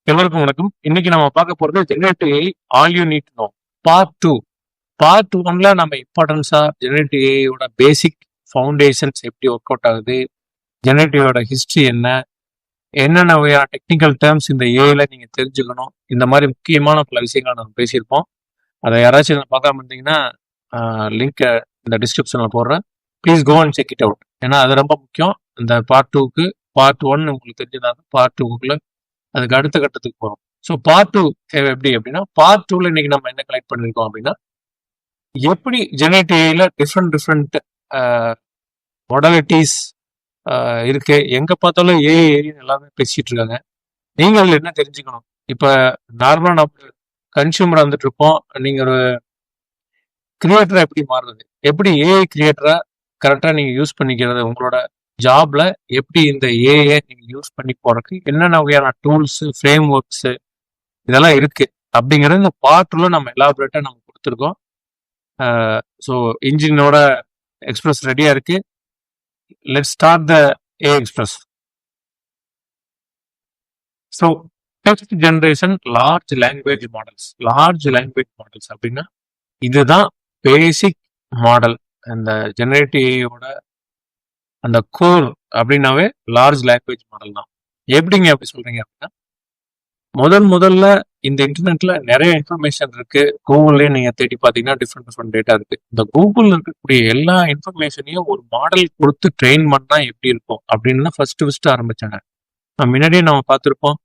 எல்லோருக்கும் வணக்கம். இன்னைக்கு நம்ம பார்க்க போறது generative AI all you need know part two. Part ஒன்ல நம்ம இம்பார்ட்டன்ஸா ஜெனரேட்டிவ் ஏஐயோட பேசிக் ஃபவுண்டேஷன்ஸ் எப்படி ஒர்க் அவுட் ஆகுது, ஜெனரேட்டிவோட ஹிஸ்டரி என்ன, என்னென்ன வகையான டெக்னிக்கல் டேர்ம்ஸ் இந்த ஏஐல நீங்க தெரிஞ்சுக்கணும், இந்த மாதிரி முக்கியமான பல விஷயங்களை நம்ம பேசியிருப்போம். அதை யாராச்சும் பார்க்காம இருந்தீங்கன்னா லிங்க் இந்த டிஸ்கிரிப்ஷன்ல போடுறேன். Please go and check it out. ஏன்னா அது ரொம்ப முக்கியம். இந்த பார்ட் டூக்கு பார்ட் ஒன் உங்களுக்கு தெரிஞ்சதாங்க, பார்ட் டூக்குள்ள அதுக்கு அடுத்த கட்டத்துக்கு போகிறோம். ஸோ பார்ட் டூ தேவை அப்படின்னா பார்ட் டூல இன்னைக்கு நம்ம என்ன கலெக்ட் பண்ணியிருக்கோம் அப்படின்னா, எப்படி ஜெனரேட்டிவ் ஏஐல டிஃப்ரெண்ட் மாடலிட்டிஸ் இருக்கு. எங்க பார்த்தாலும் ஏஐ எல்லாமே பேசிட்டு இருக்காங்க. நீங்கள் என்ன தெரிஞ்சுக்கணும்? இப்போ நார்மலா நம்ம கன்சியூமரா வந்துட்டு இருப்போம். நீங்க ஒரு கிரியேட்டரா எப்படி மாறுறது, எப்படி ஏஐ கிரியேட்டரா கரெக்டா நீங்க யூஸ் பண்ணிக்கிறது, உங்களோட ஜாப்ல எப்படி இந்த ஏஐ நீங்க யூஸ் பண்ணி போறதுக்கு என்னென்ன வகையான டூல்ஸ், ஃப்ரேம் ஒர்க்ஸ் இதெல்லாம் இருக்கு அப்படிங்கறது இந்த பார்ட்ல நம்ம எலாபரேட்டா நம்ம கொடுத்துருக்கோம். ஸோ இன்ஜினோட எக்ஸ்பிரஸ் ரெடியா இருக்கு. Let's start the AI express. So text generation large language models அப்படின்னா இதுதான் பேசிக் மாடல். இந்த ஜெனரேட்டிவ் ஏஐயோட அந்த கோர் அப்படின்னாவே லார்ஜ் லாங்குவேஜ் மாடல் தான். எப்படிங்க அப்படி சொல்றீங்க அப்படின்னா, முதல்ல இந்த இன்டர்நெட்ல நிறைய இன்ஃபர்மேஷன் இருக்கு. கூகுள்லயே நீங்க தேடி பார்த்தீங்கன்னா டிஃப்ரெண்ட் டேட்டா இருக்கு. இந்த கூகுள்ல இருக்கக்கூடிய எல்லா இன்ஃபர்மேஷனையும் ஒரு மாடல் கொடுத்து ட்ரெயின் பண்ணா எப்படி இருக்கும் அப்படின்னு ஃபர்ஸ்ட் ஆரம்பிச்சாங்க. முன்னாடியே நம்ம பார்த்துருப்போம்.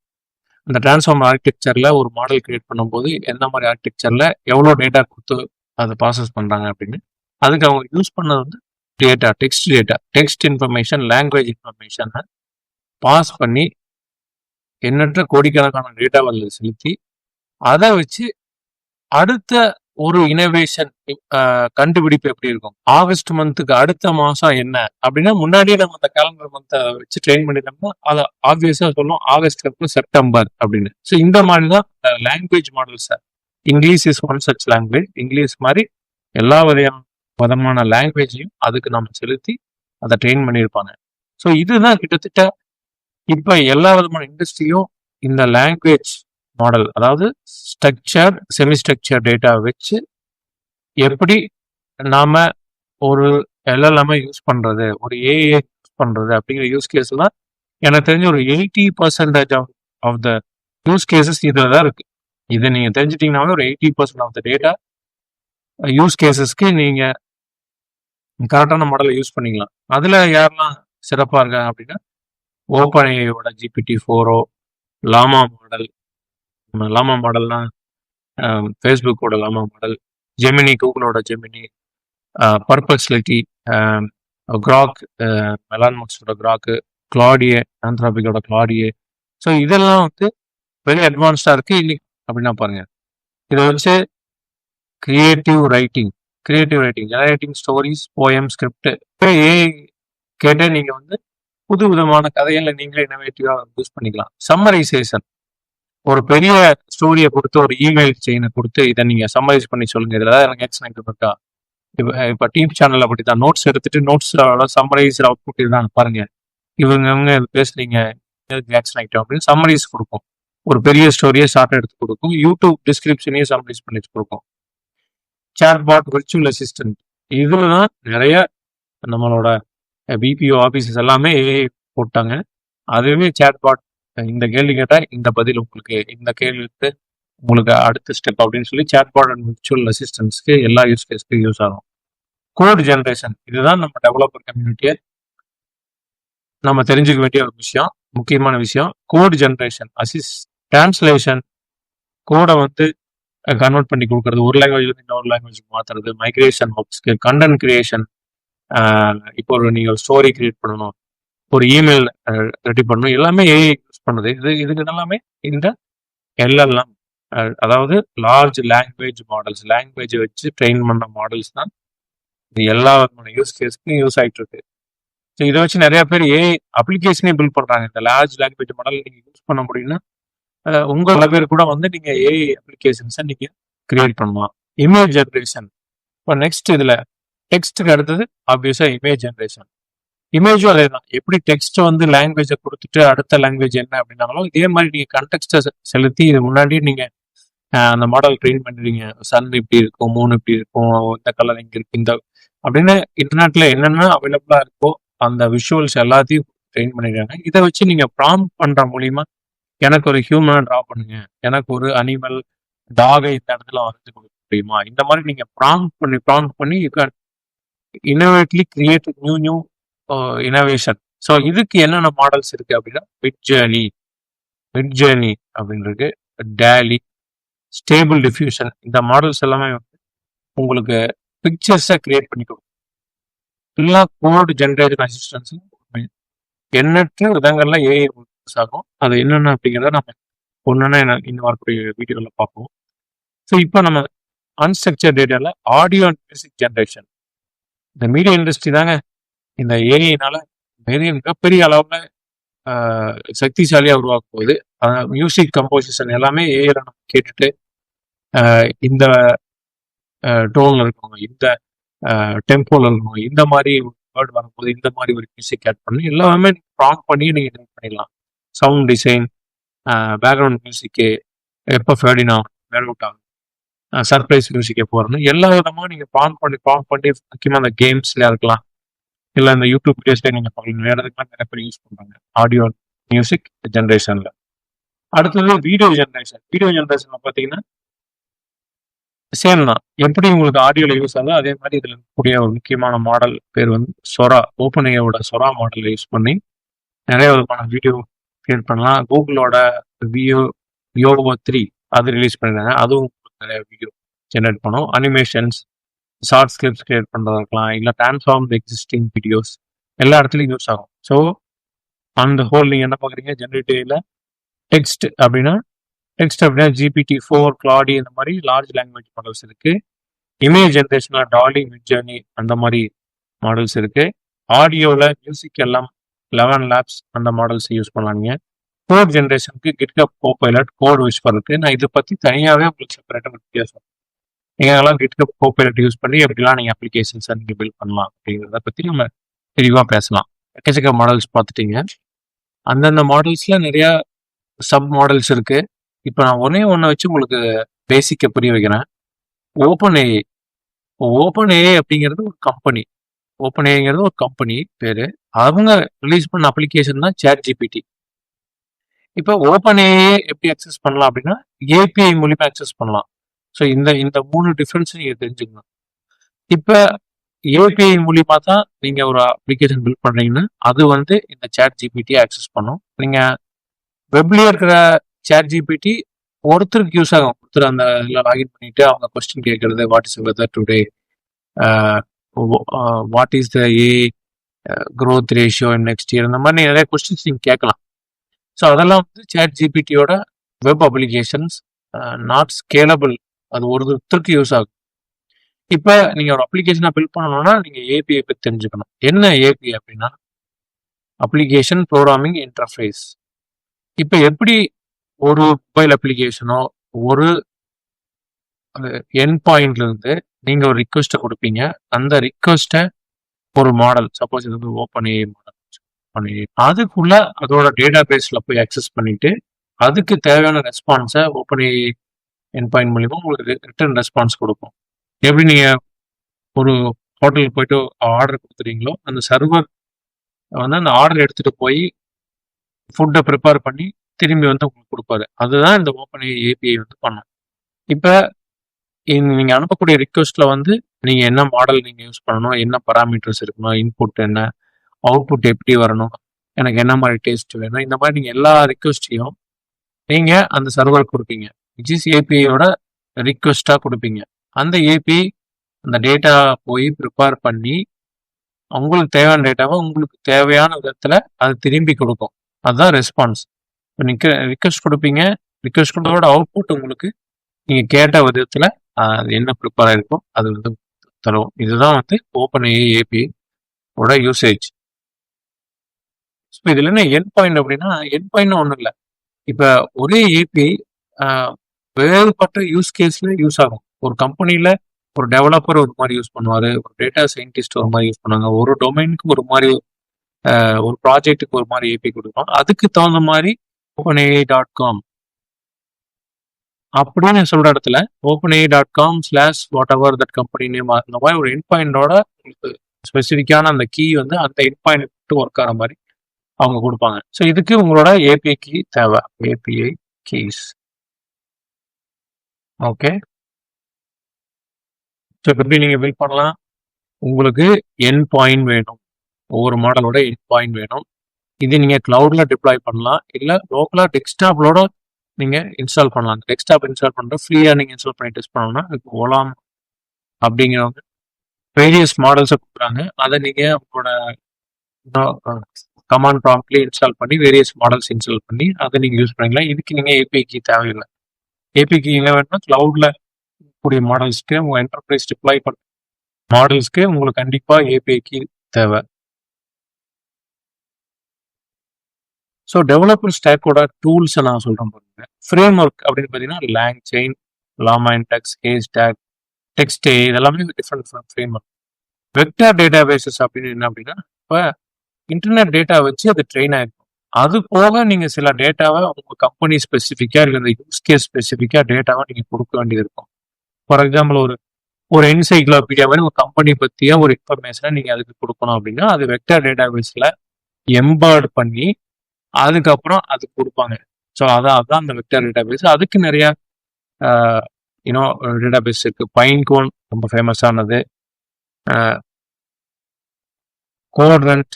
அந்த டிரான்ஸ்ஃபார்மர் ஆர்கிடெக்சர்ல ஒரு மாடல் கிரியேட் பண்ணும்போது எந்த மாதிரி ஆர்கிடெக்சர்ல எவ்வளோ டேட்டா கொடுத்து அதை ப்ராசஸ் பண்றாங்க அப்படின்னு, அதுக்கு அவங்க யூஸ் பண்ணது வந்து text information, language information pass பண்ணி எண்ணற்ற கோடிக்கணக்கான டேட்டாவை செலுத்தி அதை வச்சு அடுத்த ஒரு இனோவேஷன் கண்டுபிடிப்பு எப்படி இருக்கும், ஆகஸ்ட் மந்த்துக்கு அடுத்த மாசம் என்ன அப்படின்னா முன்னாடியே நம்ம அந்த கேலண்டர் மந்த்தை வச்சு ட்ரெயின் பண்ணிட்டோம்னா அதை ஆப்வியஸா சொல்லும் ஆகஸ்ட்க்கு அப்புறம் செப்டம்பர் அப்படின்னு. ஸோ இந்த மாதிரி தான் language models. English is one such language. English மாதிரி எல்லா விதமான லாங்குவேஜையும் அதுக்கு நம்ம செலுத்தி அதை ட்ரெயின் பண்ணியிருப்பாங்க. ஸோ இதுதான் கிட்டத்தட்ட இப்போ எல்லா விதமான இண்டஸ்ட்ரியும் இந்த லாங்குவேஜ் மாடல், அதாவது ஸ்ட்ரக்சர், செமி ஸ்ட்ரக்சர் டேட்டா வச்சு எப்படி நாம ஒரு எல்எல்எம் யூஸ் பண்றது, ஒரு ஏஐ யூஸ் பண்றது அப்படிங்கிற யூஸ் கேஸ் தான் எனக்கு தெரிஞ்ச ஒரு 80% ஆஃப் த யூஸ் கேசஸ் இதுல தான் இருக்கு. இதை நீங்க தெரிஞ்சிட்டீங்கன்னாவே ஒரு 80% ஆஃப் த டேட்டா யூஸ் கேசஸ்க்கு நீங்க கரெக்டான மாடலை யூஸ் பண்ணிக்கலாம். அதுல யாரெல்லாம் சிறப்பா இருக்காங்க அப்படின்னா, ஓப்பன் ஏஐயோட GPT-4, லாமா மாடல்னா ஃபேஸ்புக்கோட லாமா மாடல், ஜெமினி கூகுளோட ஜெமினி, பர்ப்ளெக்ஸிட்டி, கிராக் எலான் மஸ்கோட கிராக்கு, கிளாடியே ஆந்த்ராபிக்கோட கிளாடியே. ஸோ இதெல்லாம் வந்து வெரி அட்வான்ஸ்டா இருக்கு இன்னைக்கு அப்படின்னா பாருங்க. இதை வச்சு creative writing, generating stories, poem, script AI கேட்டு நீங்க வந்து புது விதமான கதைகளை நீங்களே இன்னோவேட்டிவா யூஸ் பண்ணிக்கலாம். சம்மரைசேஷன், ஒரு பெரிய ஸ்டோரியை கொடுத்து ஒரு இமெயில் செயினை கொடுத்து இதை நீங்க சம்மரைஸ் பண்ணி சொல்லுங்க, இதுல எனக்கு எக்ஸ்பிளைன் இருக்கா. இப்போ டிவி சேனல் அப்படித்தான் நோட்ஸ் எடுத்துட்டு நோட்ஸோட சம்மரைஸ் அவுட்புட் இதுதான் பாருங்க, இவங்க பேசுறீங்க எக்ஸ்பிளைன் அப்படின்னு சம்மரைஸ் கொடுக்கும். ஒரு பெரிய ஸ்டோரியை ஷார்ட் எடுத்து கொடுக்கும். யூடியூப் டிஸ்கிரிப்ஷனையும் சம்மரைஸ் பண்ணி கொடுக்கும். சாட்பாட், விர்ச்சுவல் அசிஸ்டன்ட், இதுலதான் நிறைய நம்மளோட பிபிஓ ஆபீசஸ் எல்லாமே ஏஐ போட்டாங்க. அதுவே சாட்பாட், இந்த கேள்வி கேட்டா இந்த பதில் உங்களுக்கு, இந்த கேள்விக்கு உங்களுக்கு அடுத்த ஸ்டெப் அப்படின்னு சொல்லி சாட்பாட் அண்ட் விர்ச்சுவல் அசிஸ்டன்ட்ஸ்க்கு எல்லா யூஸ் கேஸ்க்கு யூஸ் ஆகும். கோட் ஜெனரேஷன், இதுதான் நம்ம டெவலப்பர் கம்யூனிட்டியை நம்ம தெரிஞ்சுக்க வேண்டிய ஒரு விஷயம், முக்கியமான விஷயம். கோட் ஜெனரேஷன், டிரான்ஸ்லேஷன், கோடை வந்து கன்வெர்ட் பண்ணி கொடுக்கறது, ஒரு லாங்குவேஜ்ல இன்னொரு லாங்குவேஜ்க்கு மாத்துறது, மைக்ரேஷன் ஒர்க்ஸ்க்கு, கண்டென்ட் கிரியேஷன். இப்போ நீங்க ஒரு ஸ்டோரி கிரியேட் பண்ணணும், ஒரு இமெயில் ரெடி பண்ணணும், எல்லாமே ஏஐ யூஸ் பண்ணுது. இதுக்கு எல்லாமே இந்த எல்எல்எம், அதாவது லார்ஜ் லாங்குவேஜ் மாடல்ஸ், லாங்குவேஜ் வச்சு ட்ரெயின் பண்ண மாடல்ஸ் தான் இது எல்லா யூஸ் கேஸ்க்கும் யூஸ் ஆகிட்டு இருக்கு. ஸோ இதை வச்சு நிறைய பேர் ஏஐ அப்ளிகேஷனே பில்ட் பண்றாங்க. இந்த லார்ஜ் லாங்குவேஜ் மாடல் நீங்க யூஸ் பண்ண முடியும்னா உங்க பேர் கூட வந்து நீங்க ஏஐ அப்ளிகேஷன்ஸை நீங்க கிரியேட் பண்ணலாம். இமேஜ் ஜெனரேஷன், இப்போ நெக்ஸ்ட் இதுல டெக்ஸ்ட்டுக்கு அடுத்தது ஆப்வியஸா இமேஜ் ஜெனரேஷன். இமேஜும் அதே தான். எப்படி டெக்ஸ்ட் வந்து லாங்குவேஜை கொடுத்துட்டு அடுத்த லாங்குவேஜ் என்ன அப்படின்னாங்களோ இதே மாதிரி நீங்க கண்டெக்ஸ்டை செலுத்தி இது முன்னாடியே நீங்க அந்த மாடல் ட்ரெயின் பண்ணுறீங்க. சன் இப்படி இருக்கும், மூன் இப்படி இருக்கும், இந்த கலர் இங்க இருக்கு, இந்த அப்படின்னு இன்டர்நெட்ல என்னென்ன அவைலபிளா இருக்கோ அந்த விஷுவல்ஸ் எல்லாத்தையும் ட்ரெயின் பண்ணிடுறாங்க. இதை வச்சு நீங்க ப்ராம்ப்ட் பண்ற மூலியமா எனக்கு ஒரு ஹியூமனை ட்ரா பண்ணுங்க, எனக்கு ஒரு அனிமல் டாகை இந்த இடத்துல வரைஞ்சு கொடுக்க முடியுமா, இந்த மாதிரி நீங்க ப்ராம்ப்ட் பண்ணி you can innovatively create new innovation. So இதுக்கு என்னென்ன மாடல்ஸ் இருக்கு அப்படின்னா மிட் ஜேர்னி அப்படின்னு இருக்கு, டேலி, ஸ்டேபிள் டிஃப்யூஷன். இந்த மாடல்ஸ் எல்லாமே வந்து உங்களுக்கு பிக்சர்ஸை கிரியேட் பண்ணி கொடுக்கும். இல்லைனா கோட் ஜென்ரேஷன் அசிஸ்டன்ஸ் எண்ணற்ற விதங்கள்ல ஏஐ யூஸ் ஆகும். அது என்னென்ன அப்படிங்கிறத நம்ம ஒன்றுன்னா இன்னும் வரக்கூடிய வீடியோவில் பார்ப்போம். ஸோ இப்போ நம்ம அன்ஸ்ட்ரக்சர் டேட்டால ஆடியோ அண்ட் மியூசிக் ஜென்ரேஷன். இந்த மீடியா இண்டஸ்ட்ரி தாங்க இந்த ஏஐனால மிகப்பெரிய அளவில் சக்திசாலியாக உருவாக்கும் போது மியூசிக் கம்போசிஷன் எல்லாமே ஏஐல நம்ம கேட்டுட்டு இந்த டோன்ல இருக்கணும், இந்த டெம்போல இருக்கணும், இந்த மாதிரி வேர்ட் வரும்போது இந்த மாதிரி ஒரு மியூசிக் ஆட் பண்ணி எல்லாமே ப்ராம்ப்ட் பண்ணி நீங்க எடிட் பண்ணிடலாம். சவுண்ட் டிசைன், பேக்ரவுண்ட் மியூசிக்கு எப்போ ஃபேடினா வேர் அவுட் ஆகும், சர்ப்ரைஸ் மியூசிக் எப்போ வரணும், எல்லா விதமாக நீங்கள் ப்ராம்ப்ட் பண்ணி முக்கியமாக அந்த கேம்ஸ்ல இருக்கலாம், இல்லை இந்த யூடியூப் வீடியோஸ்லேயே நீங்கள் பார்க்கலாம். வேறு எதுக்கெல்லாம் நிறைய பேர் யூஸ் பண்ணுறாங்க ஆடியோ மியூசிக் ஜென்ரேஷனில். அடுத்தது வீடியோ ஜென்ரேஷன்ல பார்த்தீங்கன்னா சேம் தான். எப்படி உங்களுக்கு ஆடியோல யூஸ் ஆகுதோ அதே மாதிரி இதில் இருக்கக்கூடிய ஒரு முக்கியமான மாடல் பேர் வந்து சொரா. ஓப்பன் ஏஐயோட சொரா மாடலை யூஸ் பண்ணி நிறைய விதமான வீடியோ கிரியேட் பண்ணலாம். கூகுளோட வியோவோ 3 அது ரிலீஸ் பண்ணிருக்காங்க. அதுவும் நிறைய வீடியோ ஜென்ரேட் பண்ணும். அனிமேஷன்ஸ், ஷார்ட் ஸ்கிரிப்ட்ஸ் கிரியேட் பண்ணுறதா இருக்கலாம், இல்லை டிரான்ஸ்ஃபார்ம் எக்ஸிஸ்டிங் வீடியோஸ் எல்லா இடத்துலையும் யூஸ் ஆகும். ஸோ அந்த ஹோல் நீங்கள் என்ன பார்க்குறீங்க, ஜென்ரேட்டிவ்ல டெக்ஸ்ட் அப்படின்னா GPT-4, கிளாடி இந்த மாதிரி லார்ஜ் லாங்குவேஜ் மாடல்ஸ் இருக்கு. இமேஜ் ஜென்ரேஷன்ல டாலி, மிட் ஜர்னி அந்த மாதிரி மாடல்ஸ் இருக்கு. ஆடியோவில் மியூசிக் எல்லாம் 11 லேப்ஸ் அந்த மாடல்ஸ் யூஸ் பண்ணலாம். நீங்கள் கோட் ஜென்ரேஷனுக்கு கிட்ஹப் கோபைலட், கோட் விஸ்பர் இருக்கு. நான் இதை பற்றி தனியாகவே உங்களுக்கு செப்பரேட்டாக வித்தியாசம் நீங்களாம் கிட்ஹப் கோபைலட் யூஸ் பண்ணி எப்படிலாம் நீங்கள் அப்ளிகேஷன்ஸை நீங்கள் பில்ட் பண்ணலாம் அப்படிங்கிறத பற்றி நம்ம தெளிவாக பேசலாம். எக்கச்சக்க மாடல்ஸ் பார்த்துட்டீங்க. அந்தந்த மாடல்ஸில் நிறையா சப் மாடல்ஸ் இருக்கு. இப்போ நான் ஒன்று வச்சு உங்களுக்கு பேசிக்கை புரிய வைக்கிறேன். ஓப்பன் ஏஐ அப்படிங்கிறது ஒரு கம்பெனி. ஓப்பன் ஏஐங்கிறது ஒரு கம்பெனி பேரு. அவங்க ரிலீஸ் பண்ண அப்ளிகேஷன் தான் சேட் ஜிபிடி. இப்போ ஓப்பன் ஏஐ எப்படி அக்சஸ் பண்ணலாம் அப்படின்னா ஏபிஐ மூலியமா அக்சஸ் பண்ணலாம். ஸோ இந்த 3 டிஃப்ரென்ஸ் நீங்க தெரிஞ்சுக்கணும். இப்போ ஏபிஐ மூலியமா தான் நீங்க ஒரு அப்ளிகேஷன் பில்ட் பண்றீங்கன்னா அது வந்து இந்த சேட் ஜிபிடியை அக்சஸ் பண்ணும். நீங்க வெப்லயே இருக்கிற சேட் ஜிபிடி ஒருத்தருக்கு யூஸ் ஆகும். ஒருத்தர் அந்த லாகின் பண்ணிட்டு அவங்க கொஸ்டின் கேட்கறது, what is weather today, what is the growth ratio next year, இந்த மாதிரி நிறைய கொஸ்டின்ஸ் நீங்கள் கேட்கலாம். ஸோ அதெல்லாம் வந்து சேட் ஜிபிடியோட வெப் அப்ளிகேஷன்ஸ் நாட் ஸ்கேலபிள். அது ஒருத்தருக்கு யூஸ் ஆகும். இப்போ நீங்கள் ஒரு அப்ளிகேஷனை பில்ட் பண்ணணும்னா நீங்கள் ஏபிஐ பற்றி தெரிஞ்சுக்கணும். என்ன ஏபிஐ அப்படின்னா அப்ளிகேஷன் ப்ரோக்ராமிங் இன்டர்ஃபேஸ். இப்போ எப்படி ஒரு மொபைல் அப்ளிகேஷனோ ஒரு என் பாயிண்ட்ல இருந்து நீங்க ஒரு ரிக்வெஸ்ட்டை கொடுப்பீங்க. அந்த ரிக்வெஸ்ட்டை ஒரு மாடல், சப்போஸ் இது வந்து ஓப்பன் ஏஐ மாடல், அதுக்குள்ள அதோட டேட்டா பேஸ்ல போய் அக்சஸ் பண்ணிட்டு அதுக்கு தேவையான ரெஸ்பான்ஸை ஓப்பன் ஏஐ என் பாயிண்ட் மூலியமா உங்களுக்கு ரிட்டர்ன் ரெஸ்பான்ஸ் கொடுக்கும். எப்படி நீங்க ஒரு ஹோட்டலுக்கு போயிட்டு ஆர்டர் கொடுத்துறீங்களோ அந்த சர்வர் வந்து அந்த ஆர்டர் எடுத்துட்டு போய் ஃபுட்டை ப்ரிப்பேர் பண்ணி திரும்பி வந்து உங்களுக்கு கொடுப்பாரு. அதுதான் இந்த ஓப்பன் ஏபிஐ வந்து பண்ணும். இப்போ நீங்கள் அனுப்பக்கூடிய ரிக்வெஸ்ட்ல வந்து நீங்கள் என்ன மாடல் நீங்கள் யூஸ் பண்ணணும், என்ன பராமீட்டர்ஸ் இருக்கணும், இன்புட் என்ன, அவுட்புட் எப்படி வரணும், எனக்கு என்ன மாதிரி டேஸ்ட் வேணும், இந்த மாதிரி நீங்கள் எல்லா ரிக்வெஸ்ட்டையும் நீங்கள் அந்த சர்வர் கொடுப்பீங்க. விச் இஸ் ஏபிஐயோட ரிக்வெஸ்ட்டாக கொடுப்பீங்க. அந்த ஏபிஐ அந்த டேட்டா போய் ப்ரிப்பேர் பண்ணி உங்களுக்கு தேவையான டேட்டாவை உங்களுக்கு தேவையான விதத்தில் அது திரும்பி கொடுக்கும். அதுதான் ரெஸ்பான்ஸ். இப்போ நீங்கள் ரிக்வெஸ்ட் கொடுப்பீங்க, ரிக்வெஸ்ட் கொடுத்தோட அவுட்புட் உங்களுக்கு நீங்கள் கேட்ட விதத்தில் அது என்ன ப்ரிப்பேர் ஆகிருக்கோ அது வந்து தரும். இதுதான் வந்து ஓப்பன் ஏபிஐ ஓட யூசேஜ். இப்போ இதில் என்ன என் பாயிண்ட் அப்படின்னா, என் பாயிண்ட் ஒன்றும் இல்லை. இப்போ ஒரே ஏபிஐ வேறுபட்ட யூஸ் கேஸில் யூஸ் ஆகும். ஒரு கம்பெனியில் ஒரு டெவலப்பர் ஒரு மாதிரி யூஸ் பண்ணுவார், ஒரு டேட்டா சயின்டிஸ்ட் ஒரு மாதிரி யூஸ் பண்ணுவாங்க, ஒரு டொமைனுக்கு ஒரு மாதிரி ஒரு ப்ராஜெக்ட்டுக்கு ஒரு மாதிரி ஏபி கொடுக்குறோம். அதுக்கு தகுந்த மாதிரி openai.com அப்படின்னு சொல்ற இடத்துல openai.com/whatever that company name அந்த மாதிரி ஒரு எண்ட் பாயிண்டோட உங்களுக்கு ஸ்பெசிஃபிக்கான அந்த கீ வந்து அந்த எண்ட் பாயிண்ட் ஒர்க் ஆகிற மாதிரி அவங்க கொடுப்பாங்க. ஸோ இதுக்கு உங்களோட ஏபிஐ கீ தேவை. API keys. ஓகே. ஸோ எப்படி நீங்கள் பில்ட் பண்ணலாம்? உங்களுக்கு எண்ட் பாயிண்ட் வேணும். ஒவ்வொரு மாடலோட எண்ட் பாயிண்ட் வேணும். இது நீங்கள் க்ளவுடில் டிப்ளாய் பண்ணலாம், இல்லை லோக்கலாக டெஸ்க்டாப்லோட நீங்கள் இன்ஸ்டால் பண்ணலாம். அந்த டெஸ்க்டாப் இன்ஸ்டால் பண்ணுற ஃப்ரீயாக நீங்கள் இன்ஸ்டால் பண்ணி டெஸ்ட் பண்ணணும்னா ஓலாம் அப்படிங்கிறவங்க வேரியஸ் மாடல்ஸை கொடுக்குறாங்க. அதை நீங்கள் உங்களோட கமாண்ட் ப்ராம்ப்ட்லி இன்ஸ்டால் பண்ணி வேரியஸ் மாடல்ஸ் இன்ஸ்டால் பண்ணி அதை நீங்கள் யூஸ் பண்ணிக்கலாம். இதுக்கு நீங்கள் ஏபிஐ கீ தேவையில்லை. ஏபிஐ கீ என்ன வேணும்னா க்ளவுடில் கூடிய மாடல்ஸ்க்கு உங்கள் என்டர்பிரைஸ் டிப்ளாய் பண்ண மாடல்ஸ்க்கு உங்களுக்கு கண்டிப்பாக ஏபிஐ கீ தேவை. ஸோ டெவலப்பர் ஸ்டாக்கோட டூல்ஸை நான் சொல்கிறேன் பாருங்க. ஃப்ரேம் ஒர்க் அப்படின்னு பார்த்தீங்கன்னா LangChain, LlamaIndex, Haystack, டெக்ஸ்டே, இதெல்லாமே different framework. Vector databases அப்படின்னு என்ன அப்படின்னா, இப்போ இன்டர்நெட் டேட்டா வச்சு அது ட்ரெயின் ஆயிருக்கும். அது போக நீங்கள் சில டேட்டாவை உங்கள் கம்பெனி ஸ்பெசிஃபிக்காக இல்லை இந்த யூஸ் கேஸ் ஸ்பெசிஃபிக்காக டேட்டாவை நீங்கள் கொடுக்க வேண்டியது இருக்கும். ஃபார் எக்ஸாம்பிள் ஒரு என்சைக்ளோபீடியா மாதிரி ஒரு கம்பெனி பற்றிய ஒரு இன்ஃபர்மேஷனை நீங்கள் அதுக்கு கொடுக்கணும் அப்படின்னா அது வெக்டார் டேட்டா பேஸில் எம்பர்ட் பண்ணி அதுக்கப்புறம் அது கொடுப்பாங்க. ஸோ அதான் அந்த வெக்டார் டேட்டா பேஸ். அதுக்கு நிறைய டேட்டா பேஸ் இருக்கு. பைன்கோன் ரொம்ப ஃபேமஸானது, கோட்ரண்ட்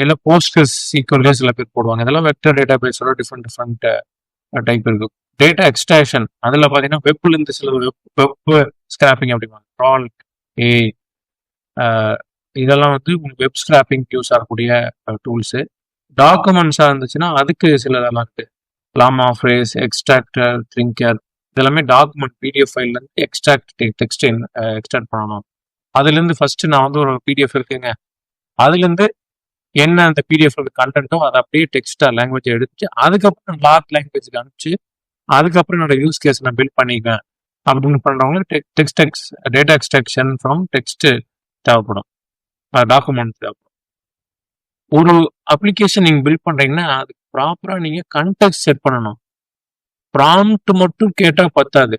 இல்லை போஸ்ட்கஸ் சீக்வல்லே சில பேர் போடுவாங்க. இதெல்லாம் வெக்டர் டேட்டா பேஸோட டிஃப்ரெண்ட் டைப் இருக்கு. டேட்டா எக்ஸ்ட்ராக்ஷன் அதில் பார்த்தீங்கன்னா வெப்லேருந்து சில வெப் ஸ்கிராப்பிங் அப்படிவாங்க. ட்ரால் ஏ இதெல்லாம் வந்து உங்களுக்கு வெப் ஸ்கிராப்பிங் யூஸ் ஆகக்கூடிய டூல்ஸு. டாக்குமெண்ட்ஸாக இருந்துச்சுன்னா அதுக்கு சிலதெல்லாம் இருக்கு. லாமா, ஃப்ரேஸ், எக்ஸ்ட்ராக்டர், ட்ரிங்கர், இதெல்லாமே டாக்குமெண்ட் பிடிஎஃப் ஃபைல்லேருந்து டெக்ஸ்ட் எக்ஸ்ட்ராக்ட் பண்ணணும். அதுலேருந்து ஃபர்ஸ்ட் நான் வந்து ஒரு பிடிஎஃப் இருக்குங்க, அதுலேருந்து என்ன அந்த பிடிஎஃப் கண்டென்ட்டோ அதை அப்படியே டெக்ஸ்டா லாங்குவேஜ் எடுத்து அதுக்கப்புறம் லார்ஜ் லாங்குவேஜ்க்கு அனுப்பிச்சு அதுக்கப்புறம் என்னோட யூஸ் கேஸ் நான் பில்ட் பண்ணிக்குவேன் அப்படின்னு பண்ணுறவங்களுக்கு டேட்டா எக்ஸ்ட்ராக்ஷன் ஃப்ரம் டெக்ஸ்ட் தேவைப்படும், டாக்குமெண்ட் தேவைப்படும். ஒரு அப்ளிகேஷன் நீங்கள் பில்ட் பண்ணுறீங்கன்னா அதுக்கு ப்ராப்பராக நீங்கள் கண்டெக்ஸ்ட் செட் பண்ணணும். ப்ராம்ப்ட் மட்டும் கேட்டால் பத்தாது.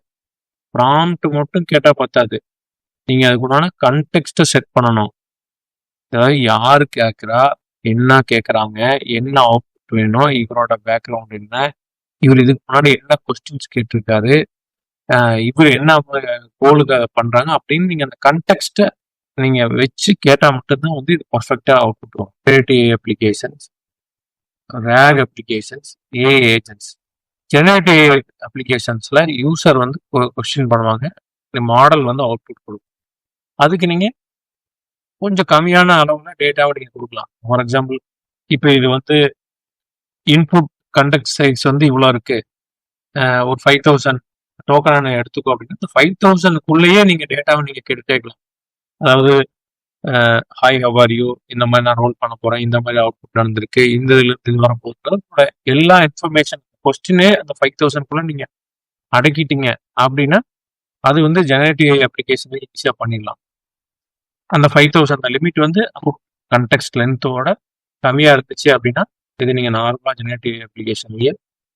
நீங்கள் அதுக்குண்டான கண்டெக்ஸ்ட்டை செட் பண்ணணும். அதாவது யார் கேட்குறா, என்ன கேட்குறாங்க, என்ன அவுட்புட் வேணும், இவரோட பேக்ரவுண்ட் என்ன, இவர் இதுக்கு முன்னாடி என்ன கொஸ்டின்ஸ் கேட்டிருக்காரு, இவர் என்ன கோலுக்கு அதை பண்ணுறாங்க அப்படின்னு நீங்கள் அந்த கண்டெக்ஸ்ட்டை நீங்கள் வச்சு கேட்டால் மட்டும்தான் வந்து இது பர்ஃபெக்டாக அவுட்புட் வரும். Generative applications, RAG applications, AI agents. Generative அப்ளிகேஷன்ஸில் யூசர் வந்து கொஸ்டின் பண்ணுவாங்க, மாடல் வந்து அவுட்புட் கொடுக்கும். அதுக்கு நீங்கள் கொஞ்சம் கம்மியான அளவுல டேட்டாவை நீங்கள் கொடுக்கலாம். ஃபார் எக்ஸாம்பிள் இப்போ இது வந்து இன்புட் கண்டெக்ட் சைஸ் வந்து இவ்வளோ இருக்கு, ஒரு 5000 டோக்கனை எடுத்துக்கோ அப்படின்னா 5000க்குள்ளேயே நீங்கள் டேட்டாவை நீங்கள் கேட்கலாம். அதாவது ஹாய் ஹவ் ஆர் யூ, இந்த மாதிரி நான் ரோல் பண்ண போகிறேன், இந்த மாதிரி அவுட்புட் நடந்திருக்கு, இந்த இது வரப்போகுது, எல்லா இன்ஃபர்மேஷன் கொஸ்டினே அந்த 5000க்குள்ளே நீங்கள் அடக்கிட்டீங்க அப்படின்னா அது வந்து ஜெனரேட்டிவ் அப்ளிகேஷன் ஈஸியாக பண்ணிடலாம். அந்த 5000 லிமிட் வந்து கண்டெக்ஸ்ட் லென்த்தோட கம்மியாக இருந்துச்சு அப்படின்னா இது நீங்கள் நார்மலாக ஜெனரேட்டிவ் அப்ளிகேஷன்லேயே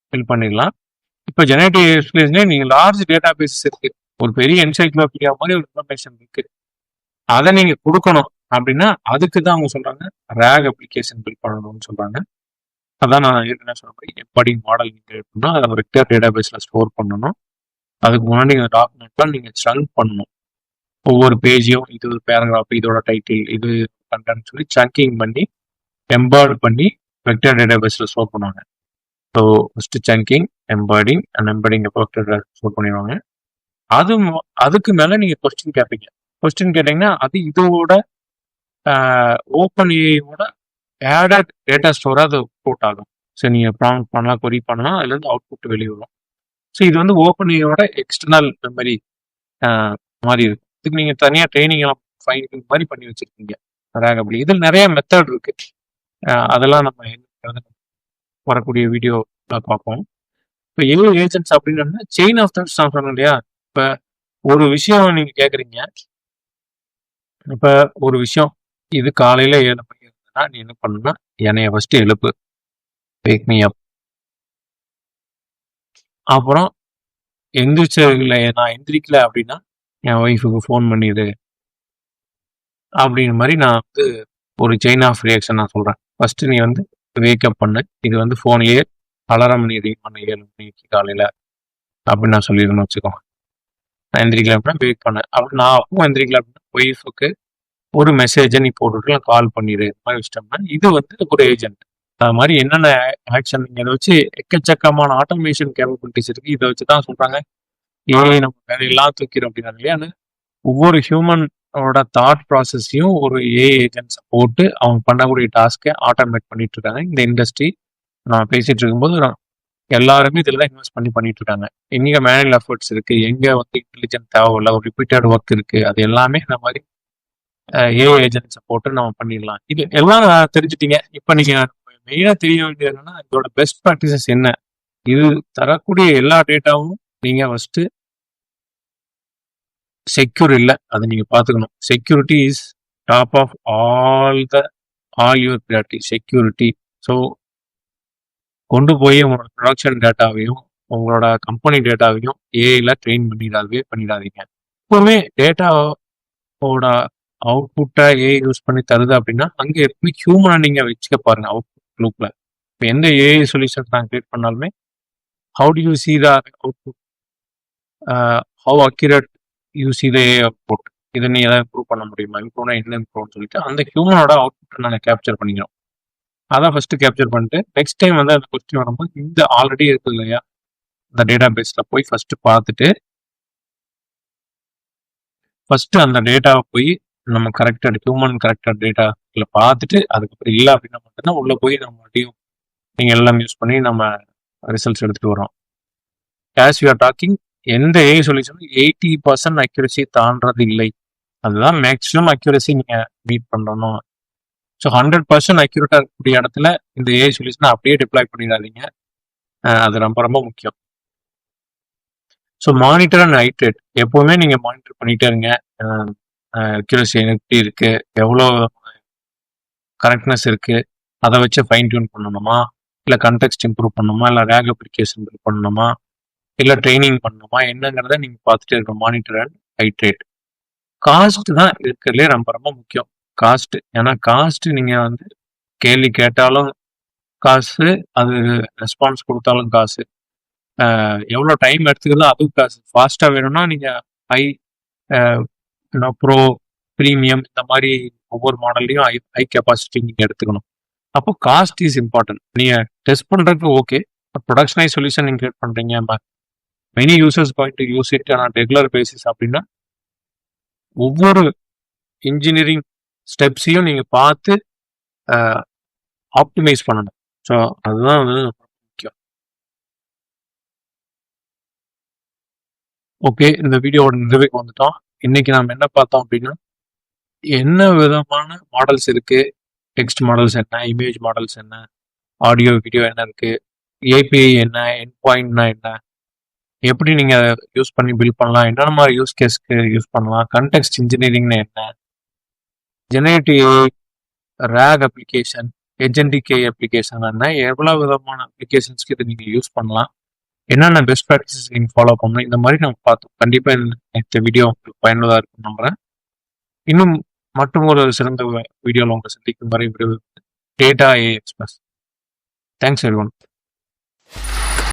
ஃபில் பண்ணிடலாம். இப்போ ஜெனரேட்டிவ் அப்ளிகேஷன்லேயே நீங்கள் லார்ஜ் டேட்டா பேஸஸ் இருக்குது, ஒரு பெரிய என்சைக்ளோபீடியா மாதிரி ஒரு இன்ஃபர்மேஷன் இருக்குது, அதை நீங்கள் கொடுக்கணும் அப்படின்னா அதுக்கு தான் அவங்க சொல்கிறாங்க ரேக் அப்ளிகேஷன் பில்ட் பண்ணணும்னு சொல்கிறாங்க. அதான் நான் ஏற்கனவே சொல்கிறேன், எம்படிங் மாடல் நீங்கள் எடுக்கணும்னா அதை வெக்டர் டேட்டா பேஸில் ஸ்டோர் பண்ணணும். அதுக்கு முன்னாடி இந்த டாக்குமெண்ட்லாம் நீங்கள் சங்க் பண்ணணும். ஒவ்வொரு பேஜையும் இது ஒரு பேராகிராஃப், இதோட டைட்டில், இது கண்டென்ட் சொல்லி சங்கிங் பண்ணி எம்பர்ட் பண்ணி வெக்டர் டேட்டா பேஸில் ஸ்டோர் பண்ணுவாங்க. So first chunking, embedding and embedding vector store பண்ணிடுவாங்க. அதுக்கு மேலே நீங்கள் கொஸ்டின் கேட்பீங்க. கொஸ்டின் கேட்டிங்கன்னா அது இதோட ஓப்பன் ஏஐயோட ஆடட் டேட்டா ஸ்டோராக அது அவுட்புட் ஆகும். ஸோ நீங்கள் ப்ராம்ப்ட் பண்ணலாம், கொரி பண்ணலாம், அதுலேருந்து அவுட்புட் வெளியே வரும். ஸோ இது வந்து ஓப்பன் ஏஐயோட எக்ஸ்டர்னல் மெமரி மாதிரி இருக்கும். இதுக்கு நீங்கள் தனியாக ட்ரைனிங் எல்லாம் ஃபைன் மாதிரி பண்ணி வச்சுருக்கீங்க ரேக் அப்படி. இதில் நிறைய மெத்தட் இருக்கு, அதெல்லாம் நம்ம வரக்கூடிய வீடியோ பார்ப்போம். இப்போ ஏஐ ஏஜென்ட்ஸ் அப்படின்னு செயின் ஆஃப் தாட்ஸ் நான் சொன்னேன் இல்லையா. இப்போ ஒரு விஷயம் நீங்கள் கேட்குறீங்க, இப்போ ஒரு விஷயம் இது காலையில் 7 மணி அப்படின்னா நீ என்ன பண்ணணும்னா என்னைய ஃபர்ஸ்ட் எழுப்பு, வேக் மீ அப். அப்புறம் நான் எந்திரிக்கல அப்படின்னா என் ஒய்ஃபுக்கு ஃபோன் பண்ணிடு அப்படிங்கிற மாதிரி நான் வந்து ஒரு செயின் ஆஃப் ரியாக்ஷன் நான் சொல்கிறேன். ஃபர்ஸ்ட் நீ வந்து வேக்கப் பண்ணு, இது வந்து ஃபோன்லேயே அலாரம் பண்ணி ரீட் பண்ணு 7 மணிக்கு காலையில் அப்படின்னு நான் சொல்லிடுன்னு வச்சுக்கோங்க. நான் எந்திரிக்கல அப்படின்னா வேக் பண்ணு. அப்படி நான் அப்பவும் எந்திரிக்கல அப்படின்னா ஒய்ஃபுக்கு ஒரு மெசேஜை நீ போட்டுட்டு கால் பண்ணிடு இந்த மாதிரி வச்சிட்டோம்னா இது வந்து ஒரு ஏஜென்ட். அது மாதிரி என்னென்ன ஆக்ஷன் நீங்கள் இதை வச்சு எக்கச்சக்கமான ஆட்டோமேஷன் கேப்பபிலிட்டிஸ் இருக்குது. இதை வச்சு தான் சொல்கிறாங்க ஏஐ நம்ம வேலையெல்லாம் தூக்கிறோம் அப்படின்னாங்க இல்லையா. ஒவ்வொரு ஹியூமனோட தாட் ப்ராசஸையும் ஒரு ஏஐ ஏஜென்ட்ஸை போட்டு அவங்க பண்ணக்கூடிய டாஸ்க்கை ஆட்டோமேட் பண்ணிட்டு இருக்காங்க. இந்த இண்டஸ்ட்ரி நான் பேசிட்டு இருக்கும்போது எல்லாருமே இதில் தான் இன்வெஸ்ட் பண்ணிட்டு இருக்காங்க. எங்கே மேனுவல் எஃபர்ட்ஸ் இருக்கு, எங்கே வந்து இன்டெலிஜென்ட் தேவையில்ல, ஒரு ரிப்பீட்டட் ஒர்க் இருக்கு, அது எல்லாமே இந்த மாதிரி ஏஐ ஏஜென்ட்ஸை போட்டு நம்ம பண்ணிடலாம். இது எல்லாம் தெரிஞ்சுட்டீங்க. இப்போ நீங்க மெயினாக தெரிய வேண்டியது என்னன்னா இதோட பெஸ்ட் ப்ராக்டிசஸ் என்ன. இது தரக்கூடிய எல்லா டேட்டாவும் நீங்க ஃபர்ஸ்ட் செக்யூர் இல்லை, அதை நீங்க பாத்துக்கணும். Security is top of all your priority, security. So கொண்டு போய் உங்களோட ப்ரொடக்ஷன் டேட்டாவையும் உங்களோட கம்பெனி டேட்டாவையும் ஏஐல ட்ரெயின் பண்ணிடாதீங்க. எப்பவுமே டேட்டாவோட அவுட்புட்டை ஏஐ யூஸ் பண்ணி தருது அப்படின்னா அங்கே எப்பவுமே ஹியூமனை நீங்க வச்சுக்க பாருங்க அவுட்புட் லூப்ல. இப்போ எந்த ஏஐ சொல்யூஷன்ஸ் நான் கிரியேட் பண்ணாலுமே how to you see the output, how accurate you see the AI output, இதை நீ எதாவது இம்ப்ரூவ் பண்ண முடியுமா, இம்ப்ரூவ்னா என்ன இம்ப்ரூவ்னு சொல்லிட்டு அந்த ஹியூமனோட அவுட்புட்டை நாங்கள் கேப்சர் பண்ணிக்கிறோம். அதான் ஃபர்ஸ்ட் கேப்சர் பண்ணிட்டு நெக்ஸ்ட் டைம் வந்து அந்த கொஸ்டின் வரும்போது இந்த ஆல்ரெடி இருக்குது இல்லையா இந்த டேட்டா பேஸ்ல போய் ஃபர்ஸ்ட் பார்த்துட்டு ஃபர்ஸ்ட் அந்த டேட்டாவை போய் நம்ம கரெக்டட் ஹியூமன் கரெக்டட் டேட்டால பார்த்துட்டு அதுக்கப்புறம் இல்லை அப்படின்னா மட்டும்தான் உள்ள போய் நம்ம மறுபடியும் நீங்க எல்லாம் யூஸ் பண்ணி நம்ம ரிசல்ட்ஸ் எடுத்துட்டு வரோம். ஆஸ் யூ ஆர் டாக்கிங் எந்த ஏஐ சொல்யூஷனும் 80% அக்யூரசி தாண்டது இல்லை. அதுதான் மேக்ஸிமம் அக்யூரசி நீங்க மீட் பண்ணணும். ஸோ 100% அக்யூரேட்டா இருக்கக்கூடிய இடத்துல இந்த ஏஐ சொல்யூஷனை அப்படியே டிப்ளாய் பண்ணிடாதீங்க. அது ரொம்ப ரொம்ப முக்கியம். ஸோ மானிட்டர் அண்ட் ஹைட்ரேட் எப்பவுமே நீங்க மானிட்டர் பண்ணிட்டே இருங்க. அக்யூரசி எப்படி இருக்கு, எவ்வளோ கரெக்ட்னஸ் இருக்கு, அதை வச்சு ஃபைன் டியூன் பண்ணணுமா, இல்லை கண்டெக்ஸ்ட் இம்ப்ரூவ் பண்ணணுமா, இல்லை ரேக் அப்ளிகேஷன் இம்ப்ரூவ் பண்ணணுமா, இல்லை ட்ரைனிங் பண்ணணுமா, என்னங்கிறத நீங்க பார்த்துட்டே இருக்கணும். Monitor and hydrate. காஸ்ட் தான் இருக்கிறதுலே ரொம்ப ரொம்ப முக்கியம். காஸ்ட், ஏன்னா காஸ்ட் நீங்க வந்து கேள்வி கேட்டாலும் காசு, அது ரெஸ்பான்ஸ் கொடுத்தாலும் காசு, எவ்வளோ டைம் எடுத்துக்கிறதோ அதுவும் காசு. ஃபாஸ்ட்டாக வேணும்னா நீங்கள் ஹை ப்ரோ ப்ரீமியம் இந்த மாதிரி ஒவ்வொரு மாடல்லையும் ஹை கெப்பாசிட்டி நீங்கள் எடுத்துக்கணும். அப்போ காஸ்ட் இஸ் இம்பார்ட்டன்ட். நீங்கள் டெஸ்ட் பண்ணுறதுக்கு ஓகே, ப்ரொடக்ஷனைஸ் சொல்யூஷன் நீங்கள் கிரியேட் பண்ணுறீங்க, many users going to use it on regular basis அப்படின்னா ஒவ்வொரு இன்ஜினியரிங் ஸ்டெப்ஸையும் நீங்கள் பார்த்து ஆப்டிமைஸ் பண்ணணும். ஸோ அதுதான் வந்து முக்கியம். ஓகே, இந்த வீடியோவோட நிறைவுக்கு வந்துட்டோம். இன்னைக்கு நாம் என்ன பார்த்தோம் அப்படின்னா என்ன விதமான மாடல்ஸ் இருக்கு, டெக்ஸ்ட் மாடல்ஸ் என்ன, இமேஜ் மாடல்ஸ் என்ன, ஆடியோ வீடியோ என்ன இருக்கு, ஏபிஐ என்ன, எண்ட் பாயிண்ட்னா என்ன, எப்படி நீங்க யூஸ் பண்ணி பில்ட் பண்ணலாம், என்னென்ன மாதிரி யூஸ் கேஸ்க்கு யூஸ் பண்ணலாம், கண்டெக்ஸ்ட் இன்ஜினியரிங்னா என்ன, generative rack application, agentic AI application என்ன, எவ்வளவு விதமான அப்ளிகேஷன்ஸ்க்கு இதை நீங்க யூஸ் பண்ணலாம், என்னென்ன பெஸ்ட் ப்ராக்டிசஸ் நீங்கள் ஃபாலோ பண்ணணும், இந்த மாதிரி நம்ம பார்த்தோம். கண்டிப்பாக இந்த வீடியோ உங்களுக்கு பயனுள்ளதாக இருக்கும் நம்புறேன். இன்னும் மற்றும் ஒரு சிறந்த வீடியோவில் உங்களை சந்திக்கும் வரை data AI express. Thanks everyone.